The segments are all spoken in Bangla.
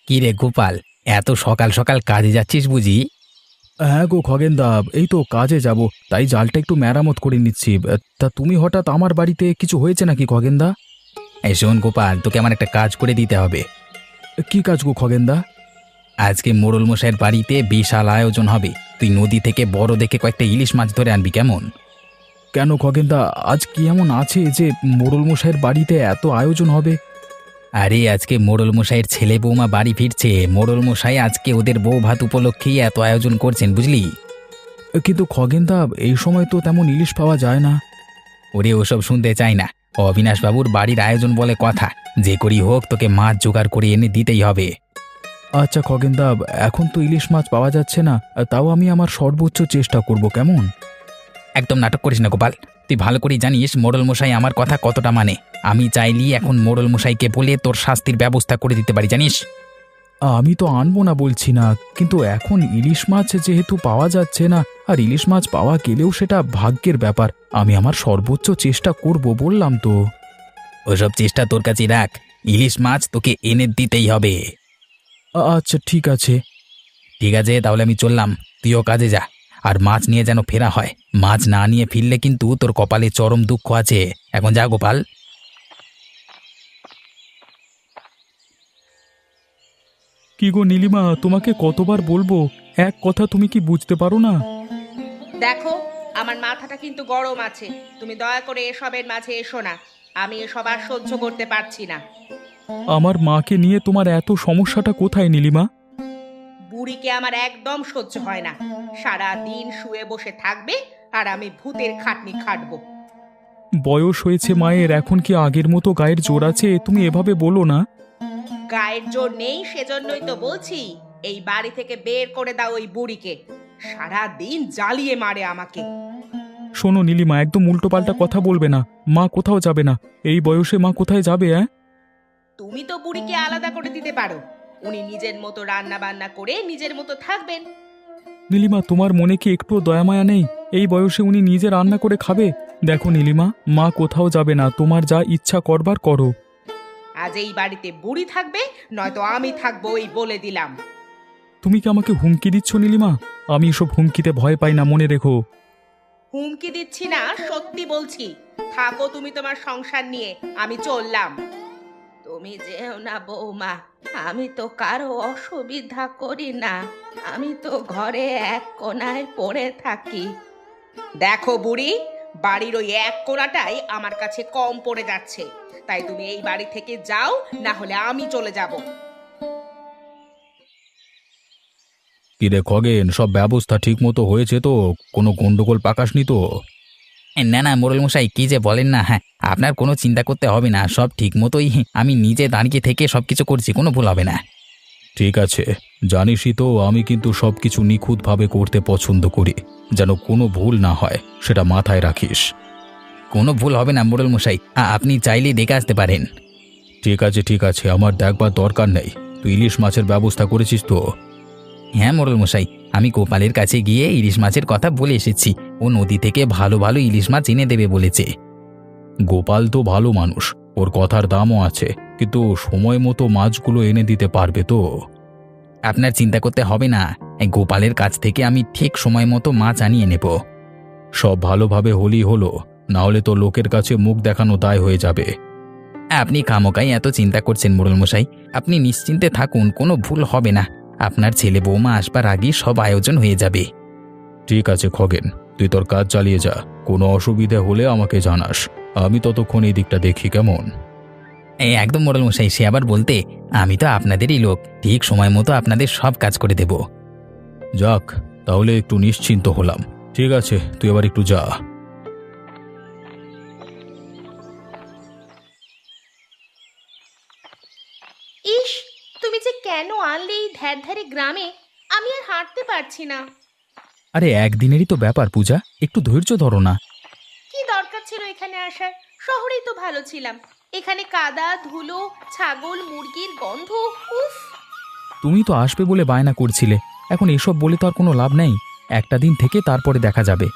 কি রে গোপাল, এত সকাল সকাল কাজে যাচ্ছিস বুঝি? হ্যাঁ গো খগেনদা, এই তো কাজে যাব, তাই জালটা একটু মেরামত করে নিচ্ছি। তা তুমি হঠাৎ আমার বাড়িতে, কিছু হয়েছে নাকি খগেনদা? এই শোন গোপাল, তোকে আমার একটা কাজ করে দিতে হবে। কি কাজ গো খগেনদা? আজকে মোড়ল মশাইয়ের বাড়িতে বিশাল আয়োজন হবে। তুই নদী থেকে বড় দেখে কয়েকটা ইলিশ মাছ ধরে আনবি, কেমন? কেন খগেনদা, আজ কি এমন আছে যে মোড়ল মশাইয়ের বাড়িতে এত আয়োজন হবে? আরে আজকে মোড়ল মশাইয়ের ছেলে বৌমা বাড়ি ফিরছে। মোড়ল মশাই আজকে ওদের বউ ভাত উপলক্ষেই এত আয়োজন করছেন, বুঝলি? কিন্তু খগেনদা, এই সময় তো তেমন ইলিশ পাওয়া যায় না। ওরে ওসব শুনতে চাই না। অবিনাশবাবুর বাড়ির আয়োজন বলে কথা, যে করি হোক তোকে মাছ জোগাড় করে এনে দিতেই হবে। আচ্ছা খগেনদা, এখন তো ইলিশ মাছ পাওয়া যাচ্ছে না, তাও আমি আমার সর্বোচ্চ চেষ্টা করব, কেমন? একদম নাটক করিস না গোপাল। তুই ভালো করেই জানিস মোড়ল মশাই আমার কথা কতটা মানে। আমি চাইলি এখন মোড়ল মশাইকে বলে তোর শাস্তির ব্যবস্থা করে দিতে পারি, জানিস? আমি তো আনবো না বলছি না, কিন্তু এখন ইলিশ মাছ যেহেতু পাওয়া যাচ্ছে না, আর ইলিশ মাছ পাওয়া গেলেও সেটা ভাগ্যের ব্যাপার। আমি আমার সর্বোচ্চ চেষ্টা করব, বললাম তো। ওসব চেষ্টা তোর কাছে রাখ। ইলিশ মাছ তোকে এনে দিতেই হবে। আচ্ছা ঠিক আছে। ঠিক আছে, তাহলে আমি চললাম। তুইও কাজে যা। আর মাছ নিয়ে যেন ফেরা হয়। মাছ না নিয়ে ফিরলে কিন্তু তোর কপালে চরম দুঃখ আছে। এখন যা গোপাল। কি গো নীলিমা, তোমাকে কতবার বলবো, এক কথা তুমি কি বুঝতে পারো না? দেখো, আমার মাথাটা কিন্তু গরম আছে। তুমি দয়া করে এসবের মাঝে এসো না। আমি এসব আর সহ্য করতে পারছি না। আমার মাকে নিয়ে তোমার এত সমস্যাটা কোথায় নীলিমা? বুড়িকে আমার একদম সহ্য হয় না। সারা দিন শুয়ে বসে থাকবে আর আমি ভূতের খাটনি খাটবো। বয়স হয়েছে মায়ের, এখন কি আগের মতো গায়ের জোর আছে? তুমি এভাবে বলো না। গায়ের জোর নেই, সেজন্যই তো বলছি এই বাড়ি থেকে বের করে দাও ওই বুড়িকে। সারা দিন জ্বালিয়ে মারে আমাকে। শোনো নীলিমা, একদম উল্টোপাল্টা কথা বলবে না। মা কোথাও যাবে না। এই বয়সে মা কোথায় যাবে? তুমি তো বুড়িকে আলাদা করে দিতে পারো। উনি নিজের মতো রান্না বান্না করে নিজের মতো থাকবেন। নীলিমা, তোমার মনে কি একটু দয়ামায়া নেই? এই বয়সে উনি নিজে রান্না করে খাবে? দেখো নীলিমা, মা কোথাও যাবে না, তোমার যা ইচ্ছা করবার করো। আজ এই বাড়িতে বুড়ি থাকবে, নয়তো আমি থাকবো, এই বলে দিলাম। তুমি কি আমাকে হুমকি দিচ্ছ নীলিমা? আমি এসব হুমকিতে ভয় পাই না, মনে রেখো। হুমকি দিচ্ছি না, সত্যি বলছি। থাকো তুমি তোমার সংসার নিয়ে, আমি চললাম। তুমি যেও না বৌমা, আমি তো কারো অসুবিধা করি না। আমি তো ঘরে এক কোণায় পড়ে থাকি। দেখো বুড়ি, বাড়ির ওই এক কোণাটাই আমার কাছে কম পড়ে যাচ্ছে। তাই তুমি এই বাড়ি থেকে যাও, না হলে আমি চলে যাব। কিরে খগেন, সব ব্যবস্থা ঠিক মতো হয়েছে তো? কোনো গন্ডগোল পাকাসনি তো? না না মোড়ল মশাই, কি যে বলেন না। হ্যাঁ, আপনার কোনো চিন্তা করতে হবে না, সব ঠিক মতোই আমি নিজে দাঁড়িয়ে থেকে সবকিছু করছি, কোনো ভুল হবে না। ঠিক আছে, জানিসই তো আমি কিন্তু সবকিছু নিখুঁতভাবে করতে পছন্দ করি, যেন কোনো ভুল না হয়, সেটা মাথায় রাখিস। কোনো ভুল হবে না মোড়ল মশাই, আপনি চাইলেই দেখে আসতে পারেন। ঠিক আছে ঠিক আছে, আমার দেখবার দরকার নেই। তুই ইলিশ মাছের ব্যবস্থা করেছিস তো? হ্যাঁ মোড়ল মশাই, আমি গোপালের কাছে গিয়ে ইলিশ মাছের কথা বলে এসেছি। ও নদী থেকে ভালো ভালো ইলিশ মাছ এনে দেবে বলেছে। গোপাল তো ভালো মানুষ, ওর কথার দামও আছে, কিন্তু সময় মতো মাছগুলো এনে দিতে পারবে তো? আপনার চিন্তা করতে হবে না, এই গোপালের কাছ থেকে আমি ঠিক সময় মতো মাছ আনিয়ে নেব। সব ভালোভাবে হলেই হলো, না হলে তো লোকের কাছে মুখ দেখানো দায় হয়ে যাবে। আপনি খামোকাই এত চিন্তা করছেন মোড়ল মশাই। আপনি নিশ্চিন্তে থাকুন, কোনো ভুল হবে না। আপনার ছেলে বৌমা আসবার আগেই সব আয়োজন হয়ে যাবে। ঠিক আছে খগেন, তুই তোর কাজ চালিয়ে যা। কোনো অসুবিধা হলে আমাকে জানাস, আমি ততক্ষণ এই দিকটা দেখি, কেমন? এই একদম মোড়ল মশাই, সে আবার বলতে, আমি তো আপনাদেরই লোক, ঠিক সময় মতো আপনাদের সব কাজ করে দেব। যাক, তাহলে একটু নিশ্চিন্ত হলাম। ঠিক আছে, তুই এবার একটু যা। ইস, তুমি যে কেন আনলে এই ধ্যার ধারে গ্রামে? আমি আর হাঁটতে পারছি না। আরে একদিনেরই তো ব্যাপার পূজা, একটু ধৈর্য ধরো না। কি দরকার ছিল এখানে আসার? শহরেই তো ভালো ছিলাম। এখানে কাদা ধুলো, ছাগল মুরগির গন্ধ, উফ। তুমি তো আসবে বলে বায়না করছিলে, এখন এসব বলে তো আর কোনো লাভ নেই। একটা দিন থেকে তারপরে দেখা যাবে।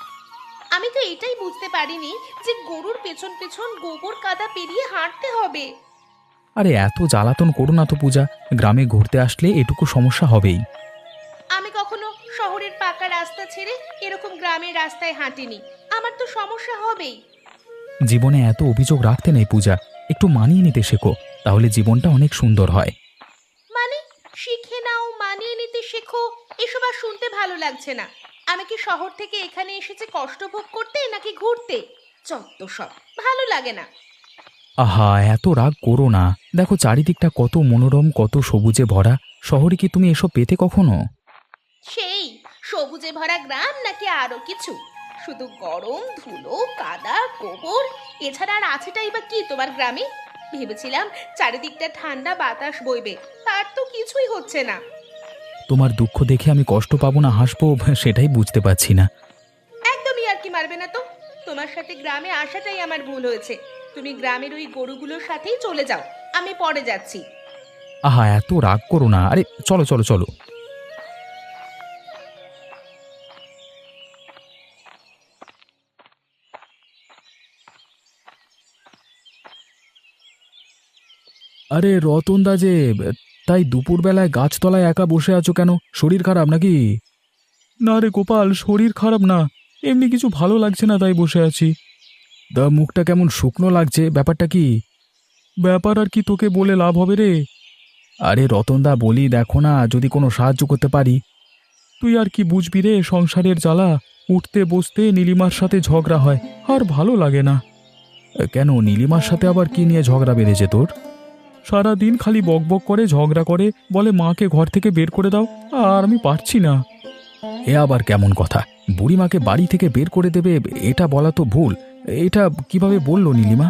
আমি তো এটাই বুঝতে পারিনি যে গরুর পেছন পেছন গোবর কাদা পেরিয়ে হাঁটতে হবে। আরে এত জ্বালাতন করো না তো পূজা, গ্রামে ঘুরতে আসলে এটুকু সমস্যা হবেই। আমি কখনো শহরের পাকা রাস্তা ছেড়ে এরকম গ্রামের রাস্তায় হাঁটিনি, আমার তো সমস্যা হবেই। জীবনে এত অভিযোগ রাখতে নেই পূজা, একটু মানিয়ে নিতে শেখো, তাহলে জীবনটা অনেক সুন্দর হয়। মানে শিখে নাও, মানিয়ে নিতে শেখো, এসব আর শুনতে ভালো লাগছে না। আমি কি শহর থেকে এখানে এসেছি কষ্ট ভোগ করতে নাকি ঘুরতে? চত্ব সব ভালো লাগে না। আহা, এত রাগ করো না, দেখো চারিদিকটা কত মনোরম, কত সবুজে ভরা। শহরে কি তুমি এসব পেতে কখনো? সেই সবুজে ভরা গ্রাম নাকি আরো কিছু? শুধু গরম, ধুলো, কাদা, গোবর, এছাড়া আর আছেটাই বা কি তোমার গ্রামে? ভেবেছিলাম চারিদিকটা ঠান্ডা বাতাস বইবে, তার তো কিছুই হচ্ছে না। তোমার দুঃখ দেখে আমি কষ্ট পাবো না হাসবো সেটাই বুঝতে পারছি না। একদমই আর কি মারবে না তো। তোমার সাথে গ্রামে আসাটাই আমার ভুল হয়েছে। তুমি গ্রামের ওই গরুগুলোর সাথেই চলে যাও, আমি পরে যাচ্ছি। আহা, এত রাগ করো না, আরে চলো চলো চলো। আরে রতনদা যে, তাই দুপুরবেলায় গাছতলায় একা বসে আছো কেন? শরীর খারাপ নাকি? না রে গোপাল, শরীর খারাপ না, এমনি কিছু ভালো লাগছে না তাই বসে আছি। দা মুখটা কেমন শুকনো লাগছে, ব্যাপারটা কি? ব্যাপার আর কি তোকে বলে লাভ হবে রে? আরে রতনদা বলি, দেখো না যদি কোনো সাহায্য করতে পারি। তুই আর কি বুঝবি রে সংসারের জ্বালা, উঠতে বসতে নীলিমার সাথে ঝগড়া হয়, আর ভালো লাগে না। কেন, নীলিমার সাথে আবার কি নিয়ে ঝগড়া বেড়েছে তোর? সারা দিন খালি বকবক করে, ঝগড়া করে, বলে মাকে ঘর থেকে বের করে দাও, আর আমি পারছি না। এ আবার কেমন কথা? বুড়িমাকে বাড়ি থেকে বের করে দেবে এটা বলা তো ভুল। এটা কিভাবে বললো নীলিমা?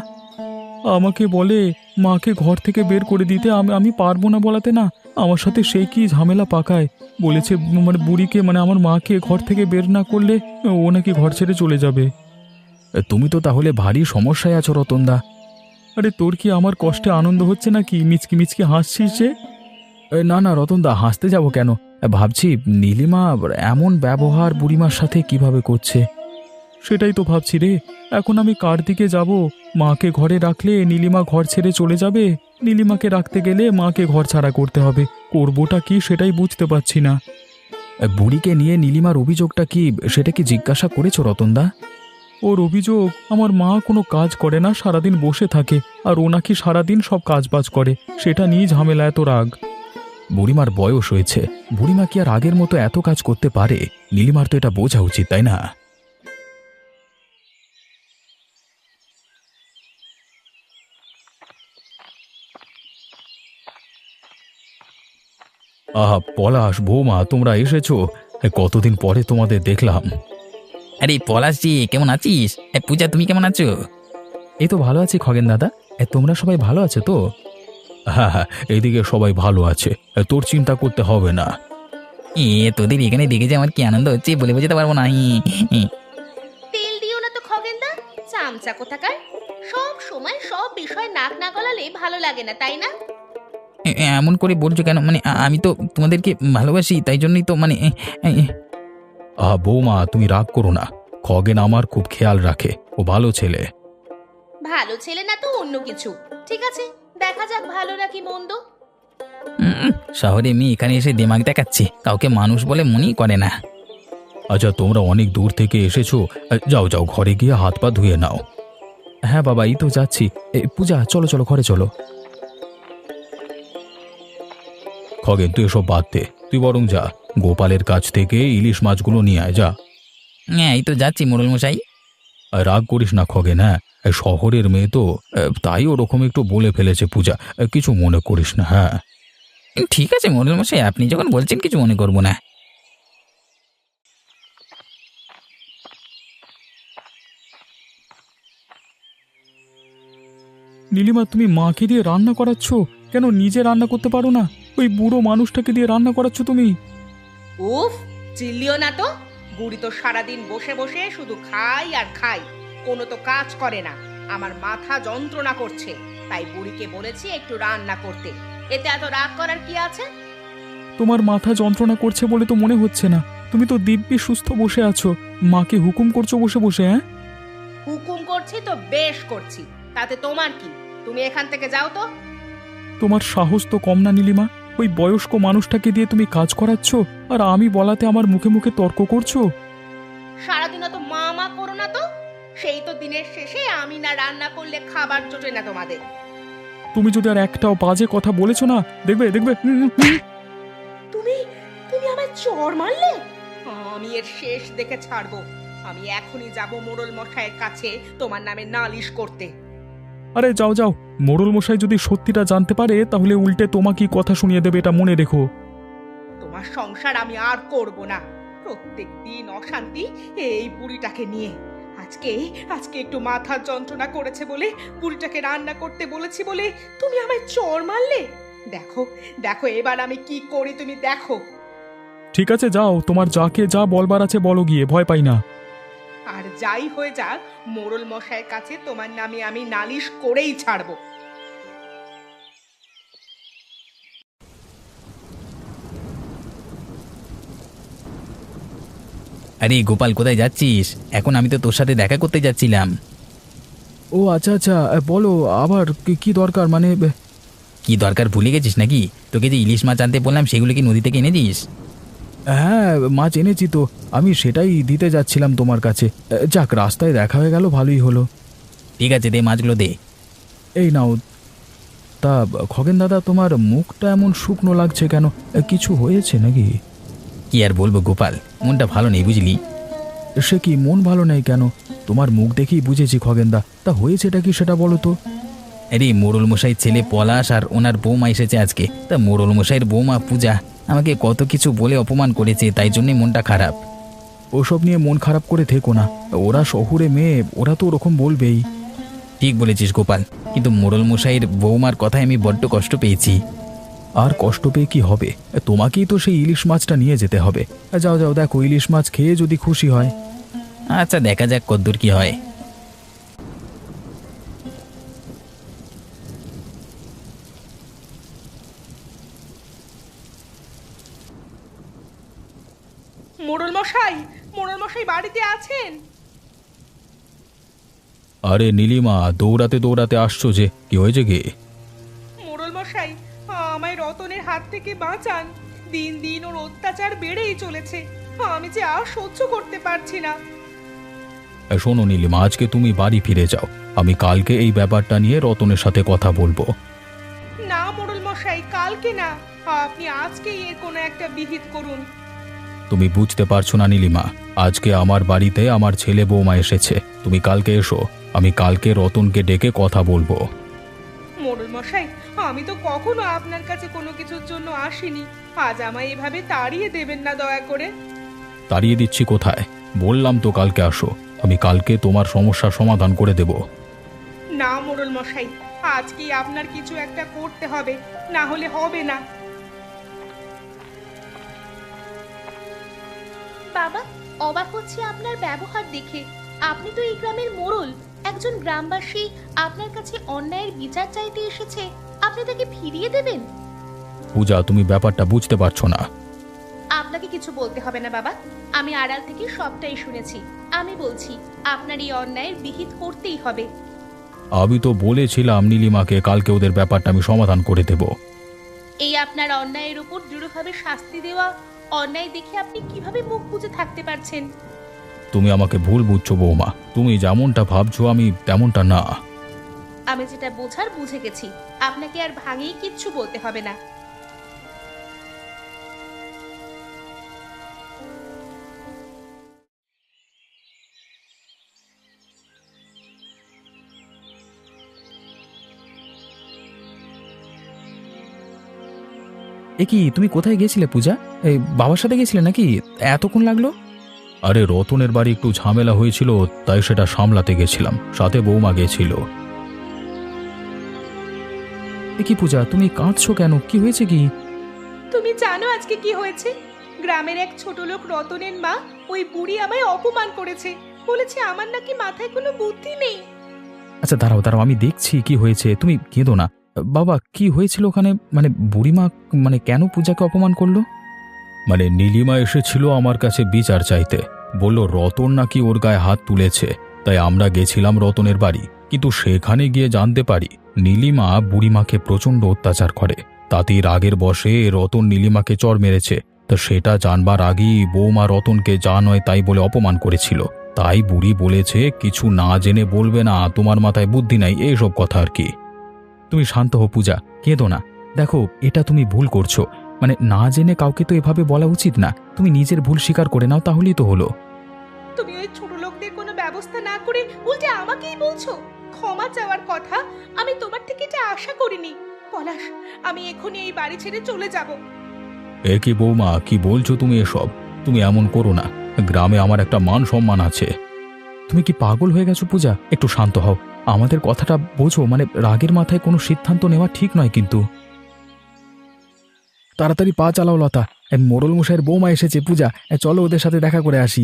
আমাকে বলে মাকে ঘর থেকে বের করে দিতে, আমি পারবো না বলাতে না। আমার সাথে সেই কি ঝামেলা পাকায়, বলেছে মানে বুড়িকে, মানে আমার মাকে ঘর থেকে বের না করলে ও নাকি ঘর ছেড়ে চলে যাবে। তুমি তো তাহলে ভারী সমস্যায় আছো রতনদা। আরে তোর কি আমার কষ্টে আনন্দ হচ্ছে নাকি? মিচকি মিচকি হাসছিস যে? না না রতনদা, হাসতে যাব কেন? ভাবছি নীলিমা এমন ব্যবহার বুড়িমার সাথে কিভাবে করছে। সেটাই তো ভাবছি রে, এখন আমি কার দিকে যাব? মাকে ঘরে রাখলে নীলিমা ঘর ছেড়ে চলে যাবে, নীলিমাকে রাখতে গেলে মাকে ঘর ছাড়া করতে হবে। করবোটা কি সেটাই বুঝতে পারছি না। বুড়িকে নিয়ে নীলিমার অভিযোগটা কি, সেটা কি জিজ্ঞাসা করেছো রতনদা? ওর অভিযোগ আমার মা কোনো কাজ করে না, সারাদিন বসে থাকে, আর ও নাকি সারাদিন সব কাজবাজ করে, সেটা নিয়ে ঝামেলা, এত রাগ। বুড়িমার বয়স হয়েছে, বুড়িমা কি আর আগের মতো এত কাজ করতে পারে? নীলিমার তো এটা বোঝা উচিত, তাই না? আহা পলাশ, বৌমা, তোমরা এসেছো, কতদিন পরে তোমাদের দেখলাম। আরে পলাশজি, কেমন আছিস? পূজা, তুমি কেমন আছো? এই তো ভালো আছি খগেন দাদা, তোমরা সবাই ভালো আছো তো? হ্যাঁ হ্যাঁ, এইদিকে সবাই ভালো আছে, তোর চিন্তা করতে হবে না। তোদের এখানে দেখে যে আমার কি আনন্দ হচ্ছে বলে বোঝাতে পারবো না। তেল দিও না তো খগেনদা, চামচা কোথাকার। সব সময় সব বিষয় নাক না গলালে ভালো লাগে না, তাই না? এমন করে বলছো কেন? মানে আমি তো তোমাদেরকে ভালোবাসি, তাই জন্যই তো মানে বৌমা তুমি রাগ করো না, খগেন আমার খুব খেয়াল রাখে, ও ভালো ছেলে। ভালো ছেলে না তো অন্য কিছু। ঠিক আছে, দেখা যাক ভালো নাকি মন্দ। শহরে মেয়ে এখানে এসে দিমাগ দেখাচ্ছে, কাউকে মানুষ বলে মনেই করে না। আচ্ছা, তোমরা অনেক দূর থেকে এসেছো, যাও যাও ঘরে গিয়ে হাত পা ধুয়ে নাও। হ্যাঁ বাবা, এই তো যাচ্ছি। পূজা চলো চলো, ঘরে চলো। খগেন তুই এসব বাদ দে, তুই বরং যা, গোপালের কাছ থেকে ইলিশ মাছগুলো নিয়ে আয়, যা। হ্যাঁ, এই তো যাচ্ছি মোড়ল মশাই। রাগ করিস না খগেন, হ্যাঁ, শহরের মেয়ে তো, তাই ওরকম একটু বলে ফেলেছে পূজা, কিছু মনে করিস না। হ্যাঁ ঠিক আছে মোড়ল মশাই, আপনি যখন বলছেন কিছু মনে করবো না। নীলিমা, তুমি মাকে দিয়ে রান্না করাচ্ছ কেন? নিজে রান্না করতে পারো না? ওই বুড়ো মানুষটাকে দিয়ে রান্না করাচ্ছ তুমি? উফ, চিল্লিও না তো। বুড়ি তো সারাদিন বসে বসে শুধু খাই আর খাই, কোনো তো কাজ করে না। আমার মাথা যন্ত্রণা করছে, তাই বুড়িকে বলেছি একটু রান্না করতে। এতে এত রাগ করার কি আছে? তোমার মাথা যন্ত্রণা করছে বলে তো মনে হচ্ছে না, তুমি তো দিব্যি সুস্থ বসে আছো, মাকে হুকুম করছো বসে বসে। হ্যাঁ, হুকুম করছি তো বেশ করছি, তাতে তোমার কি? তুমি এখান থেকে যাও তো। তোমার সাহস তো কম না নীলিমা। ওই বয়স্ক মানুষটাকে দিয়ে তুমি কাজ করাচ্ছ, আর আমি বলাতে আমার মুখে মুখে তর্ক করছো। সারাদিন তো মা মা করো না তো, সেই তো দিনের শেষে আমি না রান্না করলে খাবার জোটে না তোমাদের। তুমি যদি আর একটাও বাজে কথা বলেছো না, দেখবে দেখবে তুমি তুমি আমায় চড় মারলে, আমি এর শেষ দেখে ছাড়বো। আমি এখনই যাব মোড়ল মশাইয়ের কাছে তোমার নামে নালিশ করতে। আরে যাও যাও, মোড়ল মশাই যদি সত্যিটা জানতে পারে তাহলে উল্টে তোমাকেই কথা শুনিয়ে দেবে, এটা মনে রেখো। তোমার সংসার আমি আর করব না। প্রত্যেক দিন অশান্তি এই বুড়িটাকে নিয়ে। আজকে আজকে একটু মাথার যন্ত্রণা করেছে বলে বুড়িটাকে রান্না করতে বলেছি বলে তুমি আমায় চড় মারলে। দেখো দেখো এবার আমি কি করি তুমি দেখো। ঠিক আছে যাও, তোমার যাকে যা বলবার আছে বলো গিয়ে, ভয় পাই না। আর যাই হয়ে যাক, মোড়ল মশাইয়ের কাছে তোমার নামে আমি নালিশ করেই ছাড়বো। আরে গোপাল, কোথায় যাচ্ছিস? এখন আমি তো তোর সাথে দেখা করতে যাচ্ছিলাম। ও আচ্ছা আচ্ছা, বলো আবার কি দরকার, মানে কি দরকার ভুলে গেছিস নাকি? তোকে যে ইলিশ মাছ আনতে বললাম সেগুলো কি নদী থেকে এনেছিস? হ্যাঁ মাছ এনেছি তো, আমি সেটাই দিতে যাচ্ছিলাম তোমার কাছে। যাক, রাস্তায় দেখা হয়ে গেল, ভালোই হলো। ঠিক আছে, দে মাছগুলো দে। এই নাও। তা খগেন দাদা, তোমার মুখটা এমন শুকনো লাগছে কেন? কিছু হয়েছে নাকি? কি আর বলবো গোপাল, মনটা ভালো নেই বুঝলি। সে কি, মন ভালো নেই কেন? তোমার মুখ দেখেই বুঝেছি খগেনদা। তা হয়েছেটা কি সেটা বলো তো। আরে মোড়ল মশাই ছেলে পলাশ আর ওনার বৌমা এসেছে আজকে। তা মোড়ল মশাইয়ের বৌমা পূজা আমাকে কত কিছু বলে অপমান করেছে, তাই জন্যই মনটা খারাপ। ওসব নিয়ে মন খারাপ করে থেকো না, ওরা শহুরে মেয়ে, ওরা তো ওরকম বলবেই। ঠিক বলেছিস গোপাল, কিন্তু মোড়ল মশাইয়ের বৌমার কথায় আমি বড্ড কষ্ট পেয়েছি। আর কষ্ট পেয়ে কি হবে? তোমাকেই তো সেই ইলিশ মাছটা নিয়ে যেতে হবে। যাও যাও, দেখো ইলিশ মাছ খেয়ে যদি খুশি হয়। আচ্ছা দেখা যাক কদ্দূর কি হয়। মোড়ল মশাই বাড়িতে আছেন? আরে নীলিমা, দৌড়াতে দৌড়াতে আসছো যে, কি হয়েছে কি? মোড়ল মশাই, আমায় রতনের হাত থেকে বাঁচান। দিন দিন ওর অত্যাচার বেড়েই চলেছে, আমি যে আর সহ্য করতে পারছি না। শোনো নীলিমা, আজকে তুমি বাড়ি ফিরে যাও, আমি কালকে এই ব্যাপারটা নিয়ে রতনের সাথে কথা বলবো। না মোড়ল মশাই, কালকে না, আপনি আজকেই এর কোনো একটা বিহিত করুন। তুমি বুঝতে পারছো না নীলিমা, আজকে আমার বাড়িতে আমার ছেলে বৌমা এসেছে, তুমি কালকে এসো, আমি কালকে রতনকে ডেকে কথা বলবো। মোড়ল মশাই, আমি তো কখনো আপনার কাছে কোনো কিছুর জন্য আসিনি, আজ আমায় এভাবে তাড়িয়ে দেবেন না দয়া করে। তাড়িয়ে দিচ্ছি কোথায়? বললাম তো কালকে আসো, আমি কালকে তোমার সমস্যার সমাধান করে দেব। না মোড়ল মশাই, আজকেই আপনার কিছু একটা করতে হবে, না হলে হবে না। বাবা, অবাক হচ্ছে আপনার ব্যবহার দেখে। আপনি তো এই গ্রামের মোড়ল, একজন গ্রামবাসী আপনার কাছে অন্যায়ের বিচার চাইতে এসেছে, আপনি তাকে ফিরিয়ে দেবেন? পূজা, তুমি ব্যাপারটা বুঝতে পারছো না। আপনাকে কিছু বলতে হবে না বাবা, আমি আড়াল থেকে সবটাই শুনেছি। আমি বলছি, আপনার এই অন্যায়ের বিহিত করতেই হবে। আমি তো বলেছিলাম নীলিমাকে কালকে ওদের ব্যাপারটা আমি সমাধান করে দেব। এই আপনার অন্যায়ের উপর দৃঢ়ভাবে শাস্তি দেওয়া অন্যায় দেখে আপনি কিভাবে মুখ বুজে থাকতে পারছেন? তুমি আমাকে ভুল বুঝছো বৌমা, তুমি যেমনটা ভাবছো আমি তেমনটা না। আমি যেটা বোঝার বুঝে গেছি, আপনাকে আর ভাঙিয়ে কিচ্ছু বলতে হবে না। এ কি, তুমি কোথায় গেছিলে পূজা? এই বাবার সাথে গেছিলে নাকি? এতক্ষণ লাগলো? আরে রতনের বাড়ি একটু ঝামেলা হয়েছিল, তাই সেটা সামলাতে গেছিলাম, সাথে বৌমা গেছিল। এ কি পূজা, তুমি কাঁদছো কেন? কি হয়েছে কি? তুমি জানো আজকে কি হয়েছে? গ্রামের এক ছোট লোক রতনের মা, ওই বুড়ি আমায় অপমান করেছে, বলেছে আমার নাকি মাথায় কোনো বুদ্ধি নেই। আচ্ছা দাঁড়াও দাঁড়াও, আমি দেখছি কি হয়েছে, তুমি কেঁদো না। বাবা, কি হয়েছিল ওখানে? মানে বুড়িমা মানে কেন পূজাকে অপমান করলো? নীলিমা এসেছিল আমার কাছে বিচার চাইতে, বলল রতন নাকি ওর গায়ে হাত তুলেছে, তাই আমরা গেছিলাম রতনের বাড়ি, কিন্তু সেখানে গিয়ে জানতে পারি নীলিমা বুড়িমাকে প্রচণ্ড অত্যাচার করে। তাতেই রাগের বশে রতন নীলিমাকে চড় মেরেছে। তা সেটা জানবার আগেই বৌমা রতনকে যা নয় তাই বলে অপমান করেছিল। তাই বুড়ি বলেছে কিছু না জেনে বলবে না, তোমার মাথায় বুদ্ধি নাই, এইসব কথা আর কি। তুমি শান্ত হও পূজা, কেঁদো না। দেখো, এটা তুমি ভুল করছো। মানে না জেনে কাউকে তো এভাবে বলা উচিত না। তুমি নিজের ভুল স্বীকার করে নাও, তাহলেই তো হলো। তুমি ওই ছোট লোকদের কোনো ব্যবস্থা না করে উল্টে আমাকেই বলছো ক্ষমা চাওয়ার কথা। আমি তোমার থেকে এটা আশা করিনি। পলাশ, আমি এখনই এই বাড়ি ছেড়ে চলে যাব। এ কি বৌমা, কি বলছো তুমি এসব? তুমি এমন করো না, গ্রামে আমার একটা মান সম্মান আছে। তুমি কি পাগল হয়ে গেছো পূজা? একটু শান্ত হও, আমাদের কথাটা বোঝো। মানে রাগের মাথায় কোনো সিদ্ধান্ত নেওয়া ঠিক নয় কিন্তু। তাড়াতাড়ি পা চালাও লতা, মোড়ল মশাইয়ের বৌমা এসেছে। পূজা, চলো ওদের সাথে দেখা করে আসি।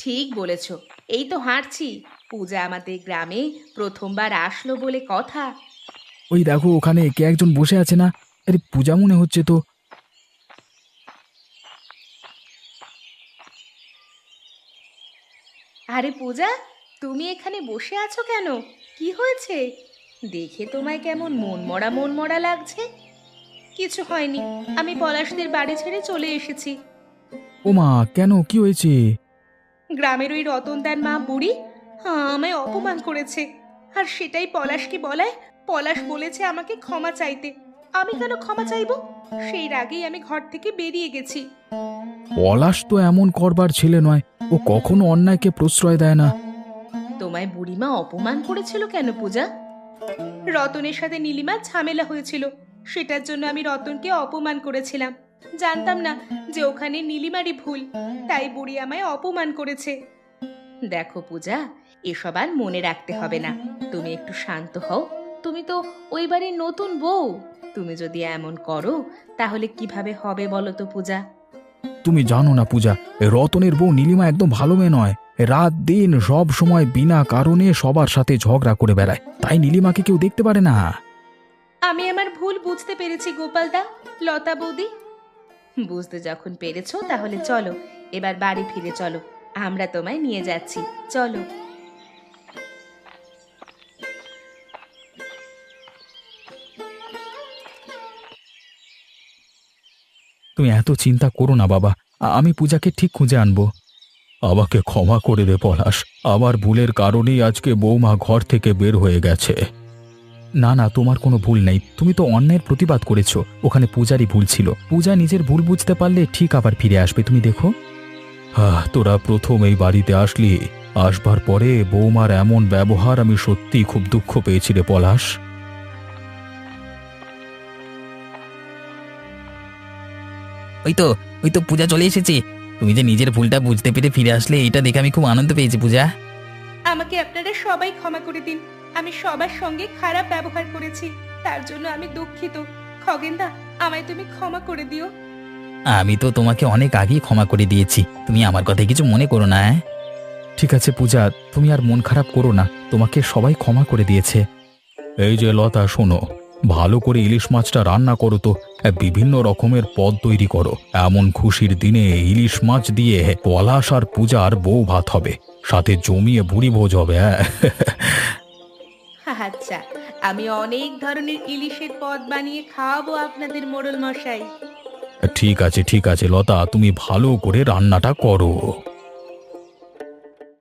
ঠিক বলেছো, এই তো হাঁটছি। পূজা আমাদের গ্রামে প্রথমবার আসলো বলে কথা। ওই দেখো, ওখানে কে একজন বসে আছে না? আরে পূজা মনে হচ্ছে তো। আরে পূজা, তুমি এখানে বসে আছো কেন? কি হয়েছে? দেখে তোমায় কেমন মন মরা লাগছে। কিছু হয়নি, আমি পলাশদের বাড়ি ছেড়ে চলে এসেছি। ওমা, কেন, কি হয়েছে? গ্রামের ওই রতনদার মা বুড়ি আমায় অপমান করেছে, আর সেটাই পলাশকে বলায় পলাশ বলেছে আমাকে ক্ষমা চাইতে। আমি কেন ক্ষমা চাইবো? সেই রাগেই আমি ঘর থেকে বেরিয়ে গেছি। পলাশ তো এমন করবার ছেলে নয়, ও কখনো অন্যায়কে প্রশ্রয় দেয় না। তোমায় বুড়িমা অপমান করেছিল কেন পূজা? রতনের সাথে নীলিমার ঝামেলা হয়েছিল, সেটার জন্য আমি রতনকে অপমান করেছিলাম। জানতাম না যে ওখানে নীলিমারই ভুল, তাই বুড়ি আমায় অপমান করেছে। দেখো পূজা, এসব আর মনে রাখতে হবে না। তুমি একটু শান্ত হও। তুমি তো ওই বাড়ির নতুন বউ। তুমি যদি এমন করো তাহলে কিভাবে হবে বলো তো পূজা? তুমি জানো না পূজা, রতনের বউ নীলিমা একদম ভালো মেয়ে নয়। রাত দিন সব সময় বিনা কারণে সবার সাথে ঝগড়া করে বেড়ায়, তাই নীলিমাকে কেউ দেখতে পারে না। আমি আমার ভুল বুঝতে পেরেছি গোপালদা, লতা বৌদি। বুঝতে যখন পেরেছো তাহলে চলো এবার বাড়ি ফিরে চলো। আমরা তোমায় নিয়ে যাচ্ছি, চলো। তুমি এত চিন্তা করো না বাবা, আমি পূজাকে ঠিক খুঁজে আনবো। আমাকে ক্ষমা করে দে পলাশ, আমার ভুলের কারণেই আজকে বৌমা ঘর থেকে বের হয়ে গেছে। না না, তোমার কোনো ভুল নেই। তুমি তো অন্যায়ের প্রতিবাদ করেছো, ওখানে পূজারই ভুল ছিল। পূজা নিজের ভুল বুঝতে পারলে ঠিক আবার ফিরে আসবে, তুমি দেখো। তোরা প্রথম এই বাড়িতে আসলি, আসবার পরে বৌমার এমন ব্যবহার আমি সত্যিই খুব দুঃখ পেয়েছি রে পলাশ। ওই তো পূজা চলে এসেছে। তুমি যে নিজের ভুলটা বুঝতে পেরে ফিরে আসলে, এটা দেখে আমি খুব আনন্দ পেয়েছি পূজা। আমাকে আপনারা সবাই ক্ষমা করে দিন। আমি সবার সঙ্গে খারাপ ব্যবহার করেছি, তার জন্য আমি দুঃখিত। খগেনদা, আমায় তুমি ক্ষমা করে দিও। আমি তো তোমাকে অনেক আগেই ক্ষমা করে দিয়েছি, তুমি আমার কথায় কিছু মনে করো না। ঠিক আছে পূজা, তুমি আর মন খারাপ করো না, তোমাকে সবাই ক্ষমা করে দিয়েছে। এই যে লতা, শোনো, ভালো করে ইলিশ মাছটা রান্না করো তো। বিভিন্ন রকমের পদ তৈরি করো। এমন খুশির দিনে ইলিশ মাছ দিয়ে পলাশ আর পূজার বউ ভাত হবে, সাথে জমিয়ে ভুড়ি ভোজ হবে। আচ্ছা, আমি অনেক ধরনের ইলিশের পদ বানিয়ে খাওয়াবো আপনাদের মোড়ল মশাই। ঠিক আছে লতা, তুমি ভালো করে রান্নাটা করো।